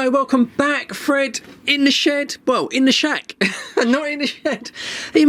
Hello, welcome back. Fred in the shed. Well, in the shack. Not in the shed.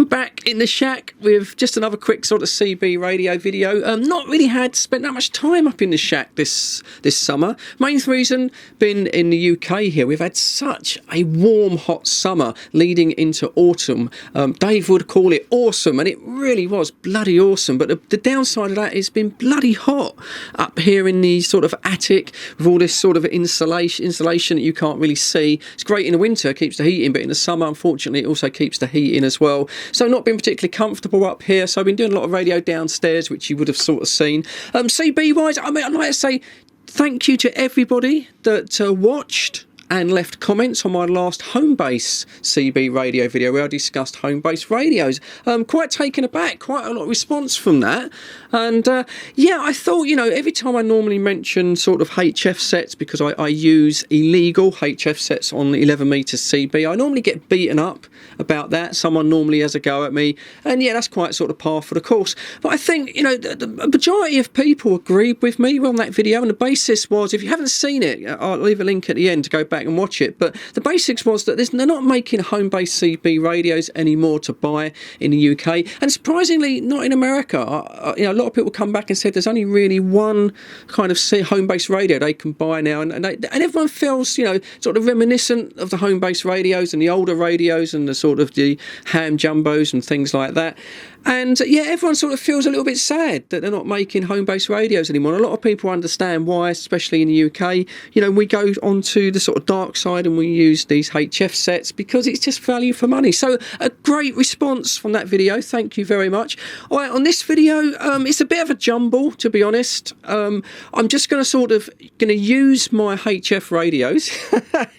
Back in the shack with just another quick sort of CB radio video. Not really spent that much time up in the shack this summer. Main reason being in the UK here. We've had such a warm, hot summer leading into autumn. Dave would call it awesome, and it really was bloody awesome. But the downside of that is it's been bloody hot up here in the sort of attic with all this sort of insulation that you can't really see. It's great in the winter, keeps the heat in, but in the summer, unfortunately, it also keeps the heat in as well. So not been particularly comfortable up here. So I've been doing a lot of radio downstairs, which you would have sort of seen. CB wise, I mean, I'd like to say thank you to everybody that watched and left comments on my last home base CB radio video where I discussed home base radios. Quite taken aback, quite a lot of response from that. And yeah, I thought, you know, every time I normally mention sort of HF sets, because I use illegal HF sets on 11 metres CB, I normally get beaten up about that. Someone normally has a go at me. And yeah, that's quite sort of par for the course. But I think, you know, the majority of people agreed with me on that video. And the basis was, if you haven't seen it, I'll leave a link at the end to go back and watch it. But the basics was that they're not making home-based CB radios anymore to buy in the UK. And surprisingly, not in America. You know, a lot of people come back and said there's only really one kind of home-based radio they can buy now. And everyone feels, you know, sort of reminiscent of the home-based radios and the older radios and the sort of the ham jumbos and things like that. And yeah, everyone sort of feels a little bit sad that they're not making home-based radios anymore. And a lot of people understand why, especially in the UK. You know, we go onto the sort of dark side and we use these HF sets because it's just value for money. So a great response from that video. Thank you very much. All right, on this video, it's a bit of a jumble, to be honest. I'm just going to use my HF radios.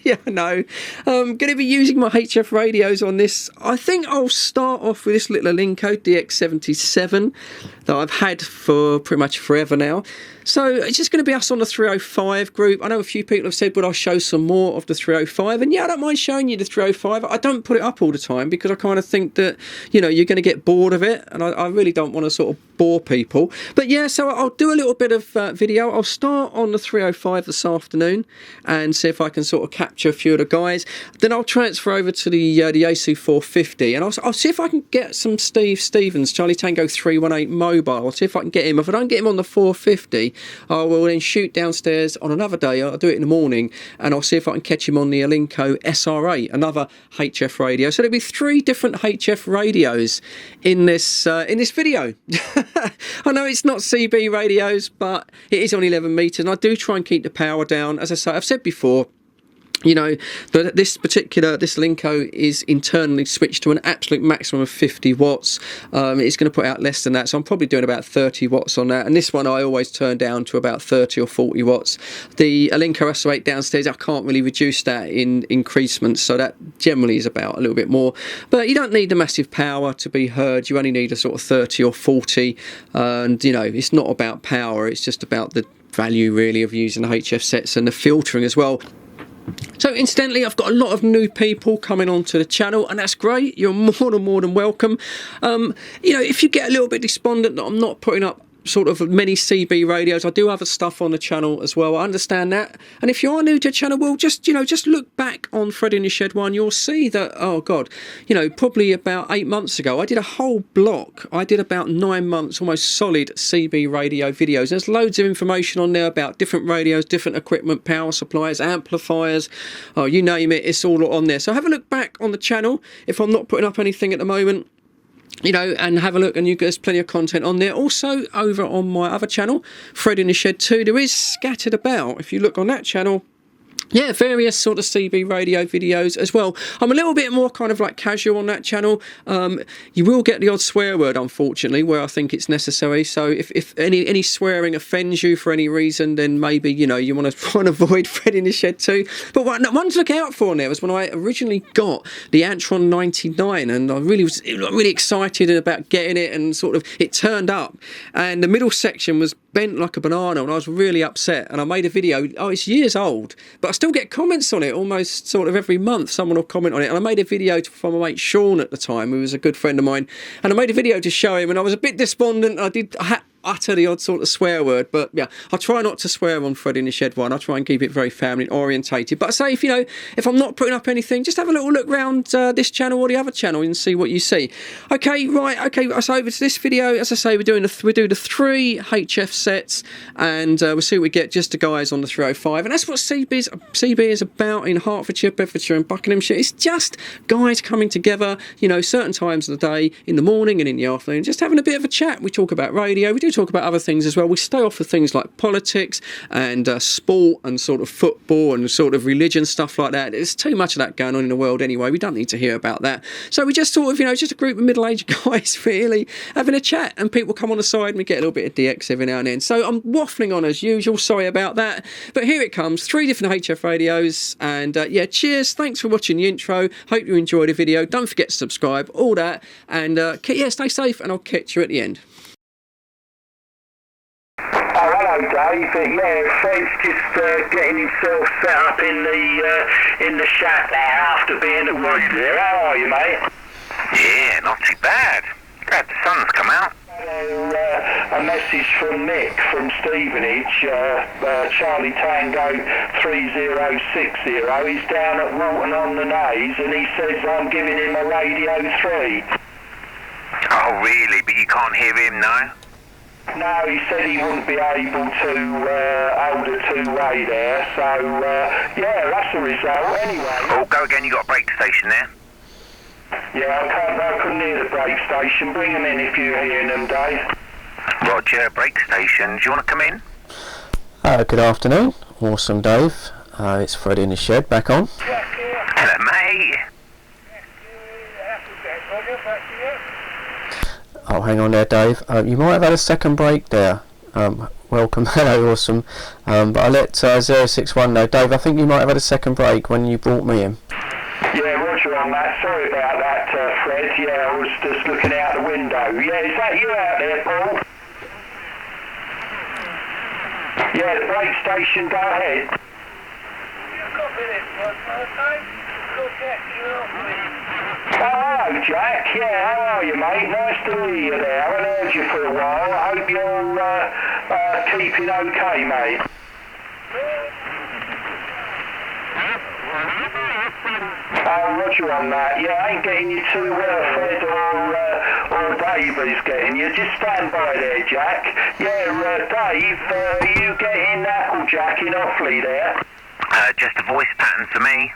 Yeah, I know. I'm going to be using my HF radios on this. I think I'll start off with this little Alinco DX77 that I've had for pretty much forever now. So it's just going to be us on the 305 group. I know a few people have said, well, I'll show some more of the 305. And yeah, I don't mind showing you the 305. I don't put it up all the time because I kind of think that, you know, you're going to get bored of it. And I really don't want to sort of bore people. But yeah, so I'll do a little bit of video. I'll start on the 305 this afternoon and see if I can sort of capture a few of the guys. Then I'll transfer over to the Yaesu 450. And I'll see if I can get some Steve Stevens, Charlie Tango 318 mobile. I'll see if I can get him. If I don't get him on the 450, I will then shoot downstairs on another day. I'll do it in the morning, and I'll see if I can catch him on the Alinco SR8, another HF radio. So there'll be 3 different HF radios in this video. I know it's not CB radios, but it is on 11 metres, and I do try and keep the power down. As I say, I've said before, you know, that this Alinco is internally switched to an absolute maximum of 50 watts. It's going to put out less than that, so I'm probably doing about 30 watts on that. And this one I always turn down to about 30 or 40 watts. The Alinco SR8 downstairs, I can't really reduce that in increasements, so that generally is about a little bit more. But you don't need the massive power to be heard. You only need a sort of 30 or 40. And, you know, it's not about power. It's just about the value, really, of using the HF sets and the filtering as well. So incidentally, I've got a lot of new people coming onto the channel, and that's great. You're more than welcome. You know, if you get a little bit despondent that I'm not putting up sort of many CB radios, I do other stuff on the channel as well. I understand that. And if you are new to the channel, well, just look back on Fred in the Shed 1. You'll see that, oh God, you know, probably about 8 months ago, I did a whole block. I did about 9 months, almost solid CB radio videos. There's loads of information on there about different radios, different equipment, power supplies, amplifiers, oh, you name it, it's all on there. So have a look back on the channel if I'm not putting up anything at the moment. You know, and have a look, and there's plenty of content on there. Also, over on my other channel, Fred in the Shed 2, there is scattered about, if you look on that channel, yeah, various sort of CB radio videos as well. I'm a little bit more kind of like casual on that channel. You will get the odd swear word, unfortunately, where I think it's necessary. So if any swearing offends you for any reason, then maybe, you know, you want to try and avoid Fred in the Shed 2. But one to look out for on there was when I originally got the Antron 99, and I really was really excited about getting it, and sort of it turned up, and the middle section was bent like a banana, and I was really upset. And I made a video. Oh, it's years old, but I still get comments on it almost sort of every month. Someone will comment on it, and I made a video for my mate Sean at the time, who was a good friend of mine, and I made a video to show him, and I was a bit despondent. utter the odd sort of swear word, but yeah, I try not to swear on Fred in the Shed one. I try and keep it very family orientated. But I say, if I'm not putting up anything, just have a little look around this channel or the other channel and see what you see. Okay, right, okay, so over to this video. As I say, we do the 3 HF sets, and we'll see what we get, just the guys on the 305. And that's what CB is about in Hertfordshire, Bedfordshire and Buckinghamshire. It's just guys coming together, certain times of the day, in the morning and in the afternoon, just having a bit of a chat. We talk about radio, we do talk about other things as well. We stay off of things like politics and sport and sort of football and sort of religion, stuff like that. There's too much of that going on in the world anyway. We don't need to hear about that. So we just sort of, just a group of middle-aged guys really having a chat, and people come on the side and we get a little bit of DX every now and then. So I'm waffling on as usual, sorry about that. But here it comes, 3 different HF radios, and yeah, cheers, thanks for watching the intro. Hope you enjoyed the video. Don't forget to subscribe, all that, and yeah, stay safe, and I'll catch you at the end. Oh, hello, Dave. Yeah, Fred's just getting himself set up in the shack there after being at work there. How are you, mate? Yeah, not too bad. Glad the sun's come out. A message from Nick from Stevenage, Charlie Tango 3060. He's down at Walton on the Naze, and he says I'm giving him a Radio 3. Oh, really? But you can't hear him, no? No, he said he wouldn't be able to hold a two-way there, so yeah, that's the result anyway. Oh, go again, you got a break station there? Yeah, I couldn't hear the break station. Bring them in if you're hearing them, Dave. Roger, break station. Do you want to come in? Good afternoon. Awesome, Dave. It's Fred in the Shed, back on. Hello, mate. Oh, hang on there, Dave. You might have had a second break there. Welcome, hello, awesome. But I let 061 know. Dave, I think you might have had a second break when you brought me in. Yeah, roger on that. Sorry about that, Fred. Yeah, I was just looking out the window. Yeah, is that you out there, Paul? Yeah, the break station, go ahead. Oh, hello, Jack. Yeah, how are you, mate? Nice to hear you there. I haven't heard you for a while. I hope you're keeping okay, mate. Oh, roger on that. Yeah, I ain't getting you too well, Fred, or Dave is getting you. Just stand by there, Jack. Yeah, Dave, are you getting Applejacking awfully there? Just a voice pattern for me.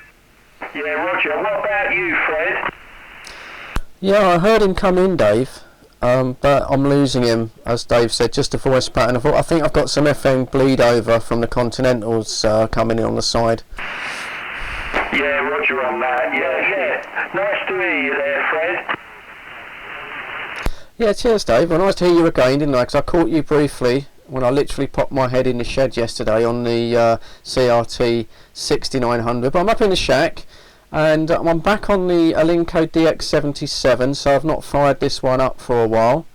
Yeah, roger. What about you, Fred? Yeah, I heard him come in, Dave. But I'm losing him, as Dave said, just a voice pattern. I think I've got some FM bleed over from the Continentals coming in on the side. Yeah, roger on that. Yeah. Nice to hear you there, Fred. Yeah, cheers, Dave. Well, nice to hear you again, didn't I? Because I caught you briefly when I literally popped my head in the shed yesterday on the CRT 6900. But I'm up in the shack, and I'm back on the Alinco DX77, so I've not fired this one up for a while.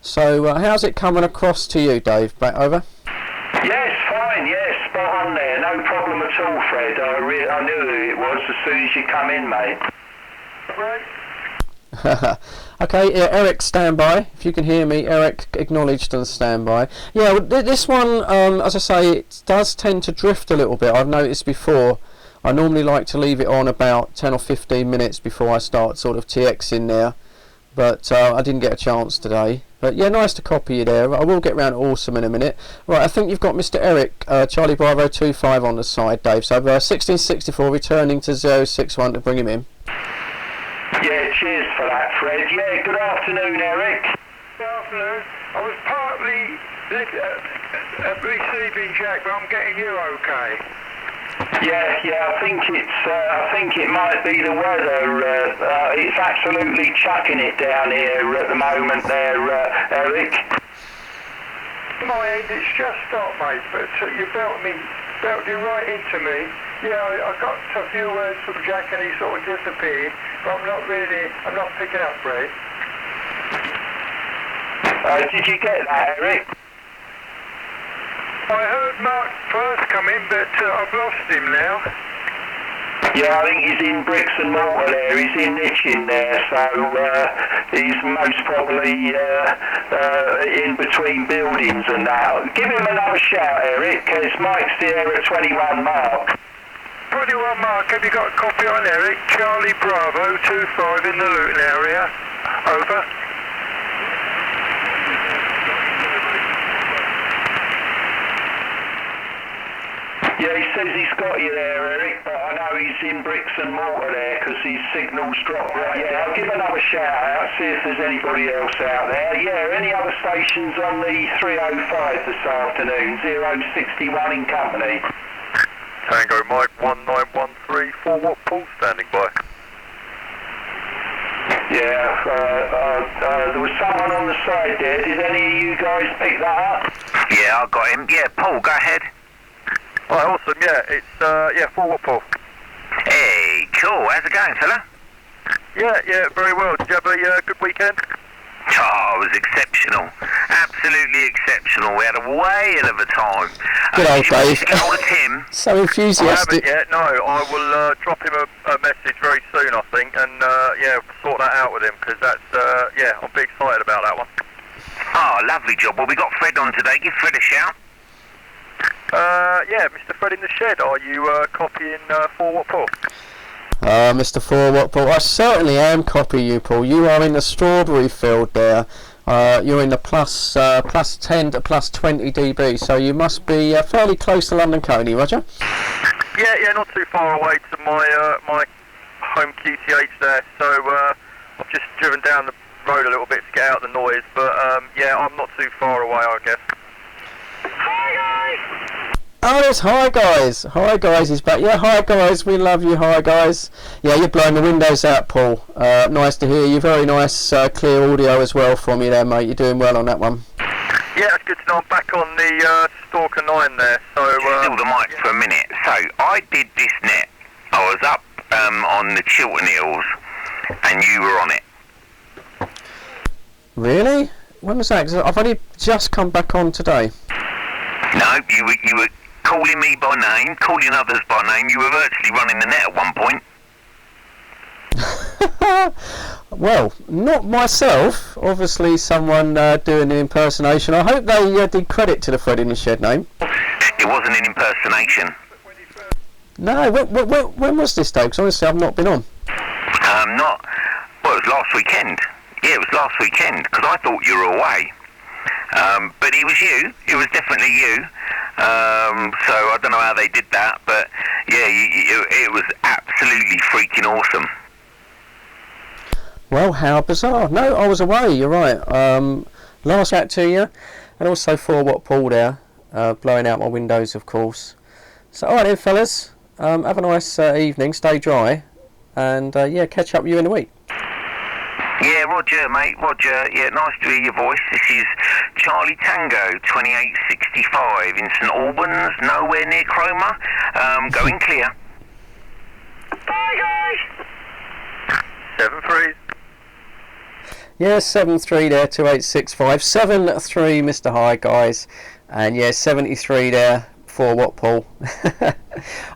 So how's it coming across to you, Dave? Back over? Yes, fine, yes, spot on there. No problem at all, Fred. I knew who it was as soon as you come in, mate. Right. Okay, yeah, Eric, standby. If you can hear me, Eric acknowledged on standby. Yeah, this one, as I say, it does tend to drift a little bit. I've noticed before. I normally like to leave it on about 10 or 15 minutes before I start sort of TXing there, but I didn't get a chance today. But yeah, nice to copy you there. I will get round to Awesome in a minute. Right, I think you've got Mr. Eric, Charlie Bravo 25 on the side, Dave. So 1664 returning to 061 to bring him in. Yeah, cheers for that, Fred. Yeah, good afternoon, Eric. Good afternoon. I was partly receiving Jack, but I'm getting you okay. Yeah, I think it might be the weather. It's absolutely chucking it down here at the moment there, Eric. My end, it's just stopped, mate, but you belted it right into me. Yeah, I got a few words from Jack and he sort of disappeared, but I'm not picking up, Fred. Did you get that, Eric? I heard Mark first come in, but I've lost him now. Yeah, I think he's in bricks and mortar there. He's in niching there, so he's most probably in between buildings and that. Give him another shout, Eric, because Mike's there at 21 Mark. 21 Mark, have you got a copy on Eric? Charlie Bravo 25 in the Luton area. Over. Yeah, he says he's got you there, Eric, but I know he's in bricks and mortar there because his signal's dropped right. Yeah, I'll give another shout out, see if there's anybody else out there. Yeah, any other stations on the 305 this afternoon, 061 in company. Tango Mike 1913, 4 Watt Paul standing by. Yeah, there was someone on the side there. Did any of you guys pick that up? Yeah, I got him. Yeah, Paul, go ahead. Alright, awesome, yeah, it's, 4 Watt Paul. Hey, cool. How's it going, fella? Yeah, very well. Did you have a good weekend? Oh, it was exceptional. Absolutely exceptional. We had a whale of a time. Good old Dave. Get hold of Tim. So I haven't enthusiastic. yet, no. I will drop him a message very soon, I think, and, sort that out with him, because that's, I'm big excited about that one. Oh, lovely job. Well, we got Fred on today. Give Fred a shout. Mr. Fred in the shed, are you copying 4 Watt Paul? Mr. 4 Watt Paul, I certainly am copying you, Paul. You are in the strawberry field there. You're in the plus 10 to plus 20 dB, so you must be fairly close to London Coney, Roger? Yeah, not too far away to my my home QTH there, so I've just driven down the road a little bit to get out the noise, but I'm not too far away, I guess. Oh, it's Hi Guys. Hi Guys is back. Yeah, Hi Guys, we love you, Hi Guys. Yeah, you're blowing the windows out, Paul. Nice to hear you. Very nice, clear audio as well from you there, mate. You're doing well on that one. Yeah, it's good to know I'm back on the Stalker 9 there. So Still the mic for a minute. So, I did this net. I was up on the Chiltern Hills, and you were on it. Really? When was that? 'Cause I've only just come back on today. No, you were calling me by name, calling others by name. You were virtually running the net at one point. Well, not myself. Obviously, someone doing an impersonation. I hope they did credit to the Fred in the Shed name. It wasn't an impersonation. No, when was this, though? Because honestly, I've not been on. Well, it was last weekend. Yeah, it was last weekend, because I thought you were away. But it was you. It was definitely you. So I don't know how they did that, but yeah, it was absolutely freaking awesome. Well, how bizarre. No, I was away, you're right. Last chat to you, and also 4 Watt Paul there, blowing out my windows, of course. So, alright then, fellas, have a nice evening, stay dry, and catch up with you in a week. Yeah, Roger, mate, Roger. Yeah, nice to hear your voice. This is Charlie Tango, 2865 in St Albans, nowhere near Cromer. Going clear. Bye, guys! 7-3. Yeah, 7-3 there, 2865. 7-3, Mr. Hi, guys. And yeah, 73 there, 4 Watt Paul.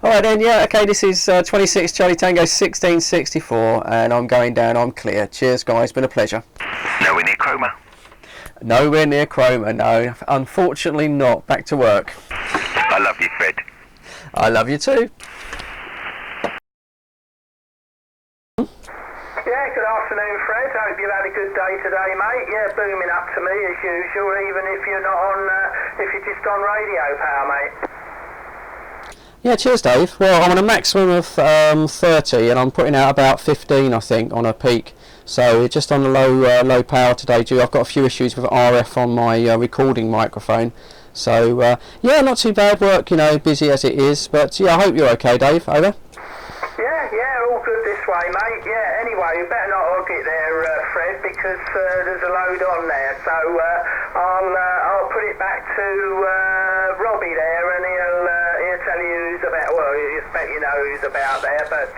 Alright then, yeah, okay, this is 26 Charlie Tango 1664, and I'm going down, I'm clear. Cheers, guys, been a pleasure. Nowhere near Cromer. Nowhere near Cromer, no. Unfortunately not. Back to work. I love you, Fred. I love you too. Yeah, good afternoon, Fred. Hope you've had a good day today, mate. Yeah, booming up to me as usual, even if you're not on, if you're just on radio power, mate. Yeah, cheers, Dave. Well, I'm on a maximum of 30, and I'm putting out about 15, I think, on a peak. So we're just on the low power today, I've got a few issues with RF on my recording microphone. So yeah, not too bad work, busy as it is. But yeah, I hope you're okay, Dave. Over. Yeah, all good this way, mate. Yeah, anyway, you better not hog it there, Fred, because there's a load on there. So I'll put it back to Robbie there, and he'll tell you who's about. Well, you expect you know who's about there. But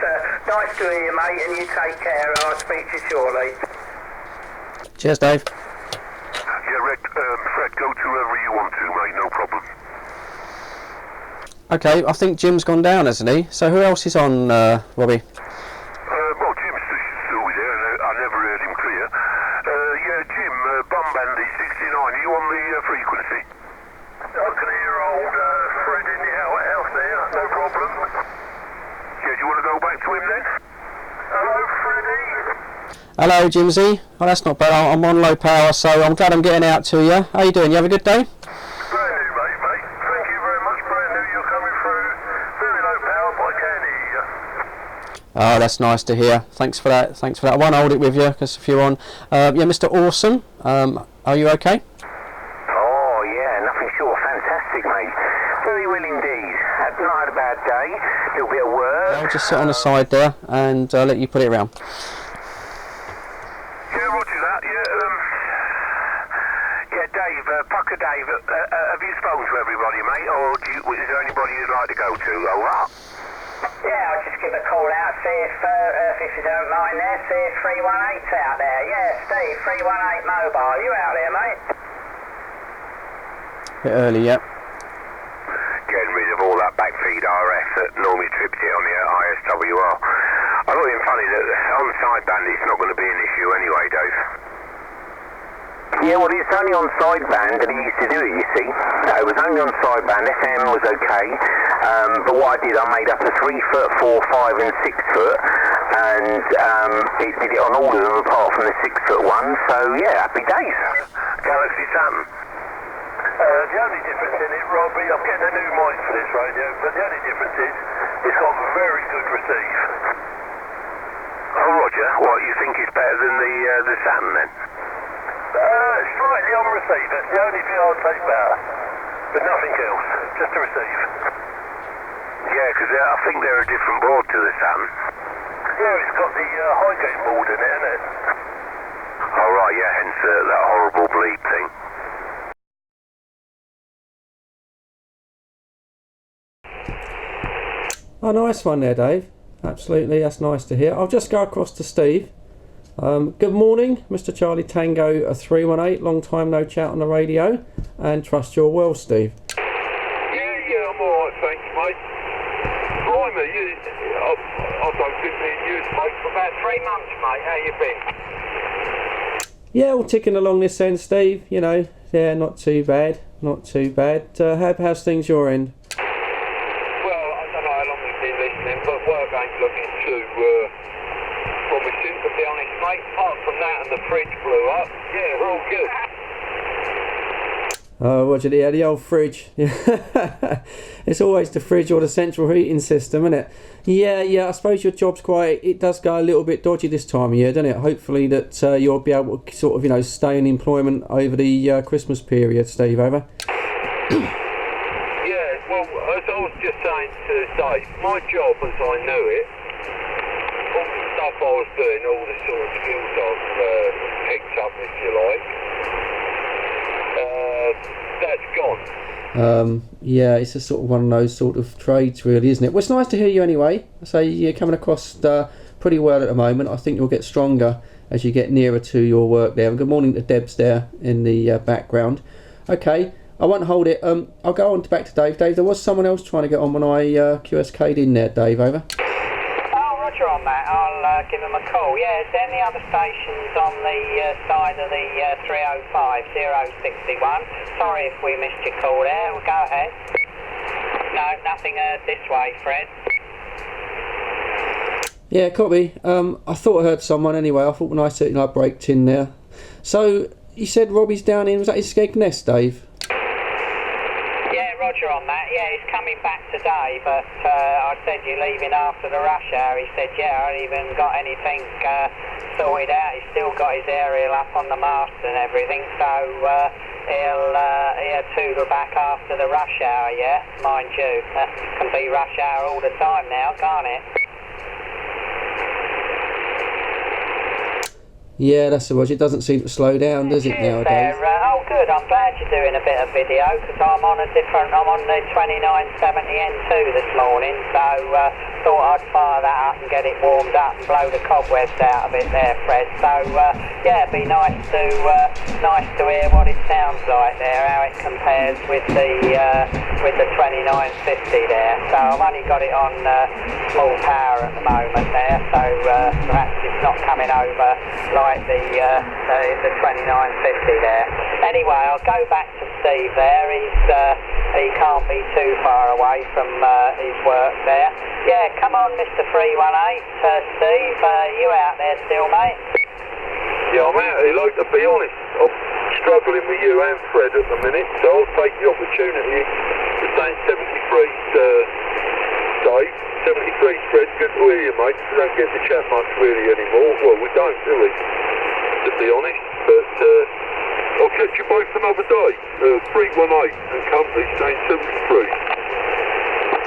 nice to hear you, mate, and you take care. And I'll speak to you shortly. Cheers, Dave. Yeah, Fred, go to wherever you want to, mate. No problem. Okay, I think Jim's gone down, hasn't he? So who else is on, Robbie? Well, Jim's still there, and I never heard him clear. Yeah, Jim, Bum Bandit 69, are you on the frequency? I can hear old Fred in the house there, no problem. Yeah, do you want to go back to him then? Hello, Freddie. Hello, Jimsy. Oh, that's not bad. I'm on low power, so I'm glad I'm getting out to you. How you doing? You have a good day? Brand new, mate. Thank you very much, brand new. You're coming through very low power, but I can hear you. Oh, that's nice to hear. Thanks for that. I won't hold it with you because if you're on, yeah, Mr. Awesome. Are you okay? Oh, yeah, nothing short of fantastic, mate. Very well indeed. Not had a bad day. A little bit of work. I'll just sit on the side there and let you put it around. Yeah, roger that. Yeah, Dave, Pucker Dave, have you spoken to everybody, mate, or is there anybody you'd like to go to? Over. Yeah, I'll just give a call out, see if you don't mind there, see if 318's out there. Yeah, Steve, 318 mobile, you out there, mate? Bit early, yeah. Getting rid of all that backfeed RF that normally trips it on the ISWR. I thought it funny that on sideband it's not going to be an issue anyway, Dave. Yeah, well, it's only on sideband that he used to do it, you see. No, it was only on sideband. FM was okay. But what I did, I made up a 3 foot, 4, 5 and 6 foot. And it did it on all of them apart from the 6 foot one. So, yeah, happy days. Galaxy Saturn. The only difference in it, Robbie, I'm getting a new mic for this radio, but the only difference is it's got very good receive. Oh, Roger, what, you think it's better than the Saturn then? Slightly on receive, that's the only thing I'd say better. But nothing else, just to receive. Yeah, because I think they're a different board to the Saturn. Yeah, it's got the Highgate board in it, isn't it? Oh, right, yeah, hence that horrible bleep thing. Oh, nice one there, Dave. Absolutely, that's nice to hear. I'll just go across to Steve. Good morning, Mr. Charlie Tango 318. Long time no chat on the radio, and trust you're well, Steve. Yeah, I'm alright, thanks, mate. Blimey, I don't think me and you spoke for about 3 months, mate. How you been? Yeah, all ticking along this end, Steve. You know, yeah, not too bad. How's things your end? But work ain't looking too promising, to be honest, mate. Apart from that and the fridge blew up, yeah, we're all good. Oh, Roger, yeah, the old fridge. It's always the fridge or the central heating system, isn't it? Yeah, I suppose your job's it does go a little bit dodgy this time of year, doesn't it? Hopefully that you'll be able to sort of, stay in employment over the Christmas period, Steve, over. Well, as I was just saying to Dave, my job as I knew it, all the stuff I was doing, all the sort of skills I've picked up, if you like, that's gone. Yeah, it's a sort of one of those sort of trades, really, isn't it? Well, it's nice to hear you anyway. So you're coming across pretty well at the moment. I think you'll get stronger as you get nearer to your work there. And good morning to Debs there in the background. Okay. I won't hold it. I'll go on back to Dave. Dave, there was someone else trying to get on when I QSK'd in there, Dave, over. Oh, Roger on that. I'll give him a call. Yeah, is there any other stations on the side of the 305, 061? Sorry if we missed your call there. Well, go ahead. No, nothing this way, Fred. Yeah, copy. I thought I heard someone anyway. I thought when I said I braked in there. So, you said Robbie's down in, was that his Skegness, Dave? Roger on that, yeah, he's coming back today, but I said you're leaving after the rush hour. He said, yeah, I haven't even got anything sorted out. He's still got his aerial up on the mast and everything, so he'll tootle back after the rush hour, yeah, mind you. Can be rush hour all the time now, can't it? Yeah, that's the word. It doesn't seem to slow down, does it, nowadays? Oh, good. I'm glad you're doing a bit of video because I'm on the 2970 N2 this morning. So thought I'd fire that up and get it warmed up and blow the cobwebs out of it there, Fred. So yeah, it'd be nice to hear what it sounds like there, how it compares with the 2950 there. So I've only got it on small power at the moment there, so perhaps it's not coming over like the 2950 there. Anyway, I'll go back to Steve there. He can't be too far away from his work there. Yeah, come on, Mr. 318, Steve. You out there still, mate? Yeah, I'm out here, like, to be honest. I'm struggling with you and Fred at the minute, so I'll take the opportunity to say 73's Dave. 73's Fred, good to hear you, mate. We don't get to chat much really anymore. Well, we don't, do we? To be honest, but I'll catch you both another day. 318 and company saying 73.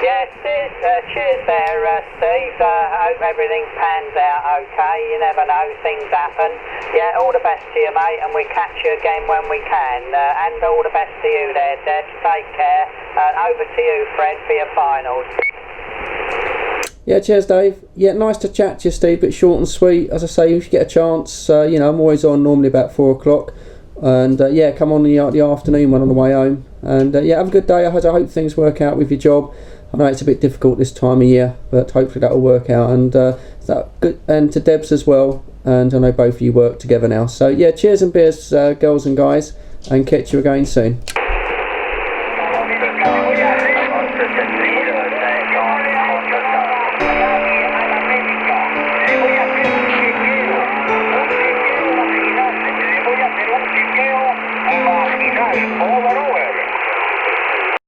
Yeah, cheers there, Steve. I hope everything pans out okay. You never know, things happen. Yeah, all the best to you, mate, and we'll catch you again when we can. And all the best to you there, Deb. Take care. Over to you, Fred, for your finals. Yeah, cheers, Dave. Yeah, nice to chat to you, Steve. Bit short and sweet. As I say, if you get a chance, you know, I'm always on normally about 4 o'clock. And yeah, come on in the afternoon when on the way home. And yeah, have a good day. I hope things work out with your job. I know it's a bit difficult this time of year, but hopefully that'll work out. And that good. And to Debs as well. And I know both of you work together now. So yeah, cheers and beers, girls and guys, and catch you again soon.